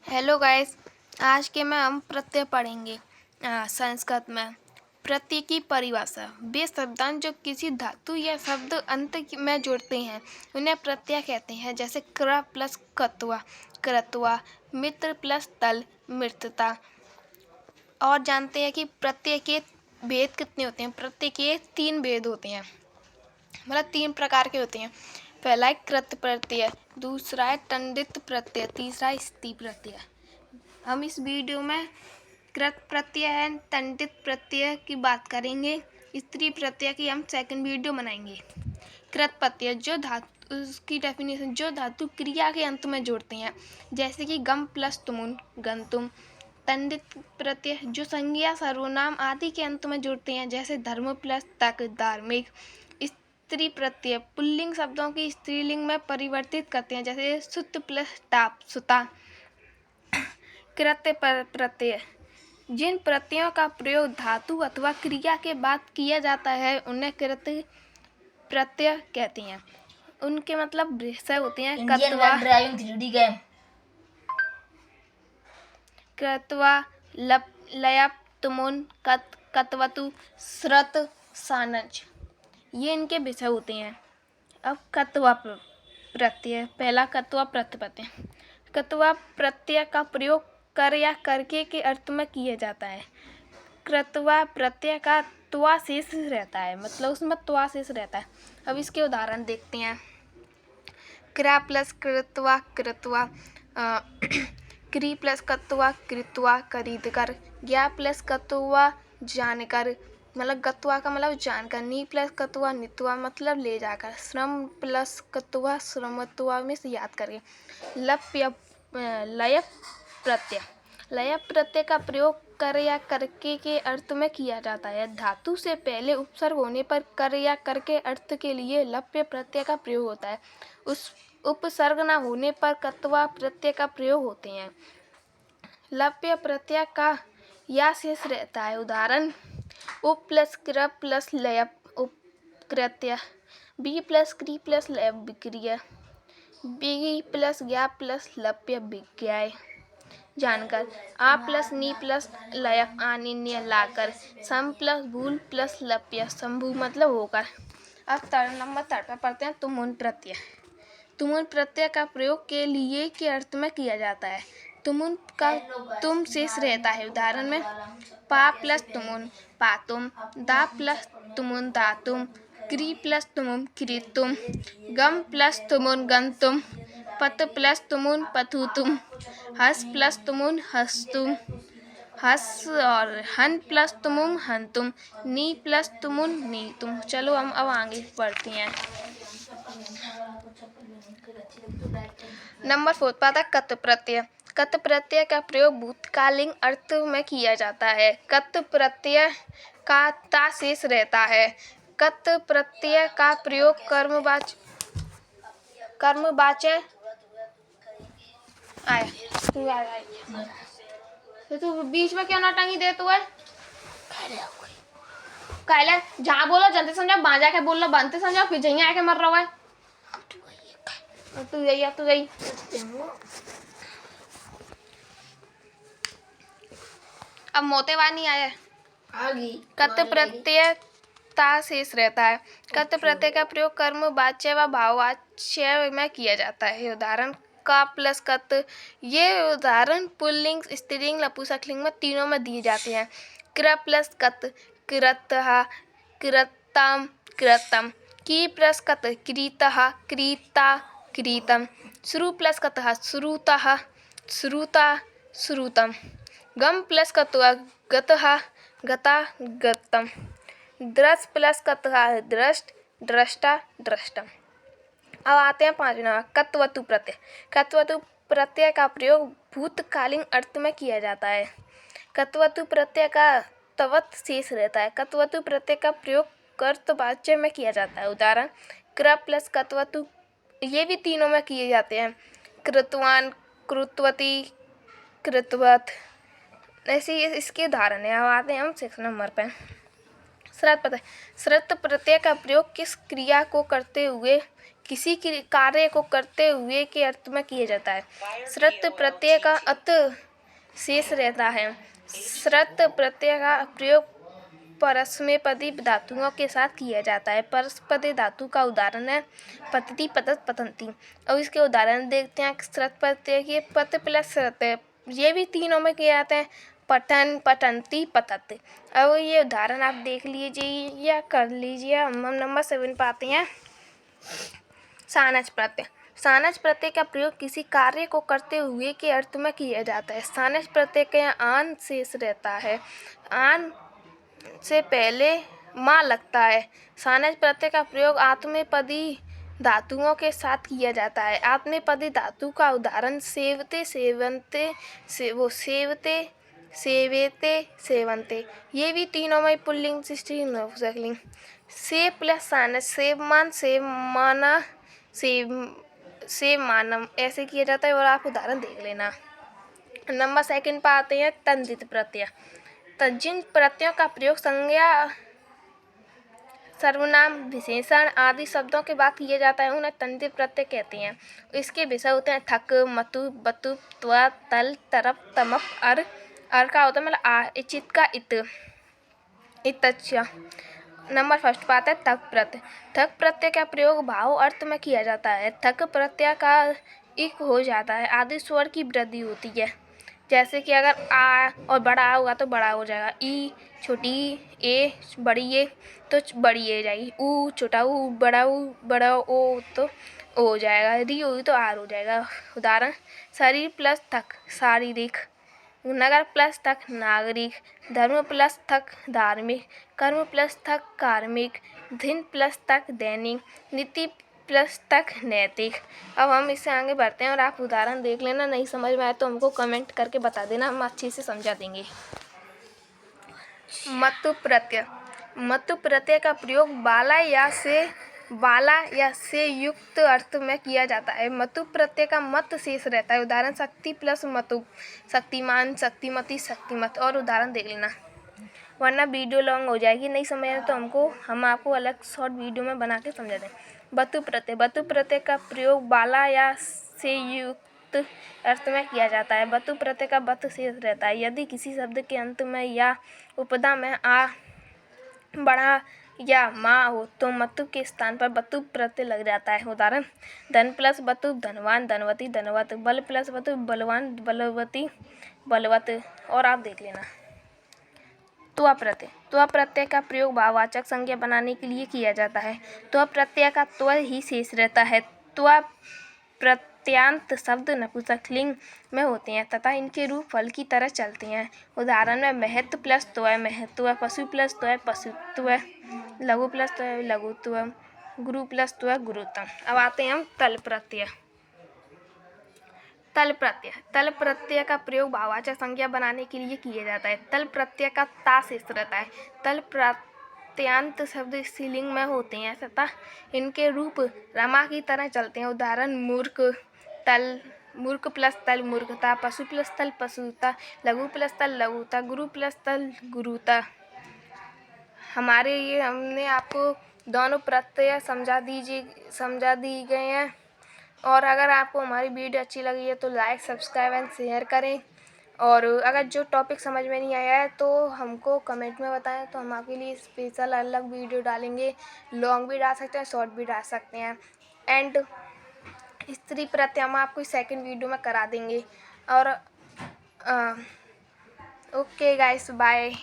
Hello guys, आज के में हम प्रत्यय पढ़ेंगे संस्कृत में। प्रत्यय की परिभाषा। वे शब्दांश जो किसी धातु या शब्द अंत में जुड़ते हैं उन्हें प्रत्यय कहते हैं। जैसे क्र प्लस कत्वा कृत्वा, मित्र प्लस तल मित्रता। और जानते हैं कि प्रत्यय के भेद कितने होते हैं। प्रत्यय के 3 भेद होते हैं, मतलब 3 प्रकार के होते हैं। पहला है कृत प्रत्यय, दूसरा है तंडित प्रत्यय, तीसरा है स्त्री प्रत्यय। हम इस वीडियो में कृत प्रत्यय है तंडित प्रत्यय की बात करेंगे। स्त्री प्रत्यय की हम सेकंड वीडियो बनाएंगे। कृत प्रत्यय जो धातु, उसकी डेफिनेशन, जो धातु क्रिया के अंत में जोड़ते हैं, जैसे कि गम प्लस तुमुन गंतुम। तंडित प्रत्यय जो संज्ञा सर्वनाम आदि के अंत में जोड़ते हैं, जैसे धर्म प्लस तक धार्मिक। स्त्री प्रत्यय पुल्लिंग शब्दों की स्त्रीलिंग में परिवर्तित करते हैं, जैसे सुत प्लस टाप सुता। कृत्य प्रत्यय जिन प्रत्ययों का प्रयोग धातु अथवा क्रिया के बाद किया जाता है उन्हें कृत्य प्रत्यय कहते हैं। उनके मतलब विषय होते हैं कृत्वा लयप तुमुन कत्वतु श्रत सानज, ये इनके विषय होते हैं। अब कत्वा प्रत्यय। पहला कत्वा प्रत्यय। कत्वा प्रत्यय का प्रयोग कर या करके के अर्थ में किया जाता है। कृत्वा प्रत्यय का त्वा शेष रहता है, मतलब उसमें त्वा शेष रहता है। अब इसके उदाहरण देखते हैं। क्रा प्लस कृत्वा कृत्वा, क्री प्लस कत्वा कृत्वा खरीद कर, ज्ञा प्लस कत्वा जानकर, मतलब गत्वा का मतलब जानकर, नी प्लस कत्वा नित्वा मतलब ले जाकर, श्रम प्लस कत्वा श्रमत्वा में से याद करके। लय प्रत्यय। लय प्रत्यय का प्रयोग कर या करके के अर्थ में किया जाता है। धातु से पहले उपसर्ग होने पर कर या करके अर्थ के लिए लप्य प्रत्यय का प्रयोग होता है। उस उपसर्ग न होने पर कत्वा प्रत्यय का प्रयोग होते हैं। लप्य प्रत्यय का या शेष रहता है। उदाहरण उप प्लस क्र प्लस लय उपकृत्य, बी प्लस क्री प्लस लय विक्रिय, बी प्लस ज्ञा प्लस लप्य विज्ञाय जानकर, आ प्लस नी प्लस लय आनिन्य लाकर, सम प्लस भूल प्लस लप्य शंभु मतलब होकर। अब नंबर 3 पर पढ़ते हैं तुमुन प्रत्यय। तुमुन प्रत्यय का प्रयोग के लिए के अर्थ में किया जाता है। तुमुन का तुम शेष रहता है। उदाहरण में पा प्लस तुमुन पातुम, दा प्लस तुमुन दातुम, क्री प्लस तुमुन क्रीतुम, गम प्लस तुमुन गंतुम, पत प्लस तुमुन पथुतुम, हस प्लस तुमुन हस्तुम, हस और हन प्लस तुमुन हंतुम, नी प्लस तुमुन नीतुम। चलो हम अब आगे बढ़ते हैं। नंबर 4 पाता कत प्रत्यय। कत प्रत्यय का प्रयोग भूतकालीन अर्थ में किया जाता है। कत प्रत्यय का ता शेष रहता है। कत प्रत्यय का प्रयोग कर्मवाचक आया तू बीच में क्यों नाटंगी दे तू है कहले जहाँ बोलो जनते समझा, बाजा के बोल लो बनते समझा, फिर जहीं आके मर रहा है तू यही अब मोतेवानी आया कत प्रत्यय ता शेष रहता है। कत प्रत्यय का प्रयोग कर्म वाच्य व भाववाच्य में किया जाता है। उदाहरण का प्लस कत। ये उदाहरण पुल्लिंग स्त्रीलिंग नपुंसकलिंग में तीनों में दिए जाते हैं। क्र प्लस कत कृतः कृतम कृतम, की प्लस कत क्रीतः क्रीता क्रीतम, श्रु प्लस कतः श्रुतः श्रुता श्रुतम, गम प्लस कत्वा गतः गता गतम, द्रस प्लस कतः दृष्ट दृष्टा दृष्टम। अब आते हैं 5वें नंबर कत्वतु प्रत्यय। कत्वतु प्रत्यय का प्रयोग भूतकालीन अर्थ में किया जाता है। कत्वतु प्रत्यय का तवत शेष रहता है। कत्वतु प्रत्यय का प्रयोग कर्तवाच्य में किया जाता है। उदाहरण क्र प्लस कत्वतु, ये भी तीनों में किए जाते हैं। कृतवान कृतवती कृतवत, ऐसे इसके उदाहरण है। अब आते हैं हम 6 नंबर पे श्रत प्रत्यय। श्रत प्रत्यय का प्रयोग किस क्रिया को करते हुए किसी कार्य को करते हुए के अर्थ में किया जाता है। श्रत प्रत्यय का अत शेष रहता है। श्रत प्रत्यय का प्रयोग परस्मैपदी धातुओं के साथ किया जाता है। परस्मैपदी धातु का उदाहरण है पतति, पतत, पतंती। अब इसके उदाहरण देखते हैं। श्रत प्रत्यय के पत प्लस श्रत, ये भी तीनों में किए जाते हैं, पठन, पठंती, पतत। अब ये उदाहरण आप देख लीजिए या कर लीजिए। हम नंबर 7 पाते हैं सानच प्रत्यय। सानच प्रत्यय का प्रयोग किसी कार्य को करते हुए के अर्थ में किया जाता है। सानच प्रत्यय के आन शेष रहता है। आन से पहले माँ लगता है। सानच प्रत्यय का प्रयोग आत्मनेपदी धातुओं के साथ किया जाता है। आत्मनेपदी धातु का उदाहरण सेवते, सेवन्ते, सेवते, सेवेते, सेवन्ते। ये भी तीनों में पुल्लिंग, स्त्रीलिंग, नपुंसकलिंग। सेव प्लस सानच, सेवमान, सेवमाना, सेवमानम ऐसे किया जाता है और आप उदाहरण देख लेना। नंबर 2 पर आते हैं तद्धित प्रत्यय। जिन प्रत्ययों का प्रयोग संज्ञा, सर्वनाम, विशेषण आदि शब्दों के बाद किया जाता है उन्हें तद्धित प्रत्यय कहते हैं। इसके विषय होते हैं थक, मतु, बतु, त्व, तल, तरप, तमप, अर का होता है मतलब इचित का इत, इतच्च। नंबर 1 पर आता है थक प्रत्यय। थक प्रत्यय का प्रयोग भाव अर्थ में किया जाता है। थक प्रत्यय का इक हो जाता है, आदि स्वर की वृद्धि होती है। जैसे कि अगर आ और बड़ा आ होगा तो बड़ा हो जाएगा, ई छोटी ए बड़ी ए तो बड़ी ए जाएगी, ऊ छोटा ऊ बड़ा ओ तो ओ हो जाएगा, री हुई तो आर हो जाएगा। उदाहरण शरीर प्लस थक शारीरिक, नगर प्लस थक नागरिक, धर्म प्लस थक धार्मिक, कर्म प्लस थक कार्मिक, दिन प्लस थक दैनिक, नीति प्लस तक नैतिक। अब हम इससे आगे बढ़ते हैं और आप उदाहरण देख लेना। नहीं समझ में आए तो हमको कमेंट करके बता देना, हम अच्छे से समझा देंगे। मतु प्रत्यय। मतु प्रत्यय का प्रयोग बाला या से युक्त अर्थ में किया जाता है। मतु प्रत्यय का मत शेष रहता है। उदाहरण शक्ति प्लस मतु, शक्तिमान, शक्तिमती, शक्तिमत। और उदाहरण देख लेना वरना वीडियो लॉन्ग हो जाएगी। नहीं समझ आए तो हम आपको अलग शॉर्ट वीडियो में बना के समझा दें। बतु प्रत्यय। बतु प्रत्यय का प्रयोग बाला या से युक्त अर्थ में किया जाता है। बतु प्रत्यय का बत शेष रहता है। यदि किसी शब्द के अंत में या उपदा में आ, बड़ा या माँ हो तो मतु के स्थान पर बतु प्रत्यय लग जाता है। उदाहरण धन प्लस बतु, धनवान, धनवती, धनवत। बल प्लस बतु, बलवान, बलवती, बलवत। और आप देख लेना त्व प्रत्यय। त्व प्रत्यय का प्रयोग भाववाचक संज्ञा बनाने के लिए किया जाता है। त्व प्रत्यय का त्व ही शेष रहता है। त्व प्रत्यांत शब्द नपुंसकलिंग में होते हैं तथा इनके रूप फल की तरह चलते हैं। उदाहरण में महत्व प्लस त्व महत्व, पशु प्लस त्व पशुत्व, लघु प्लस त्व लघुत्व, गुरु प्लस त्व गुरुत्व। अब आते हैं हम तल प्रत्यय। तल प्रत्यय। तल प्रत्यय का प्रयोग भाववाचक संज्ञा बनाने के लिए किया जाता है। तल प्रत्यय का ता शेष रहता है। तल प्रत्यांत शब्द स्त्रीलिंग में होते हैं तथा इनके रूप रमा की तरह चलते हैं। उदाहरण मूर्ख, तल, मूर्ख प्लस तल मूर्खता, पशु प्लस तल पशुता, लघु प्लस तल लघुता, गुरु प्लस तल गुरुता। हमने आपको दोनों प्रत्यय समझा दी गए हैं। और अगर आपको हमारी वीडियो अच्छी लगी है तो लाइक, सब्सक्राइब एंड शेयर करें। और अगर जो टॉपिक समझ में नहीं आया है तो हमको कमेंट में बताएं, तो हम आपके लिए स्पेशल अलग वीडियो डालेंगे। लॉन्ग भी डाल सकते हैं, शॉर्ट भी डाल सकते हैं। एंड स्त्री प्रत्यय हम आपको सेकंड वीडियो में करा देंगे। और ओके गाइस, बाय।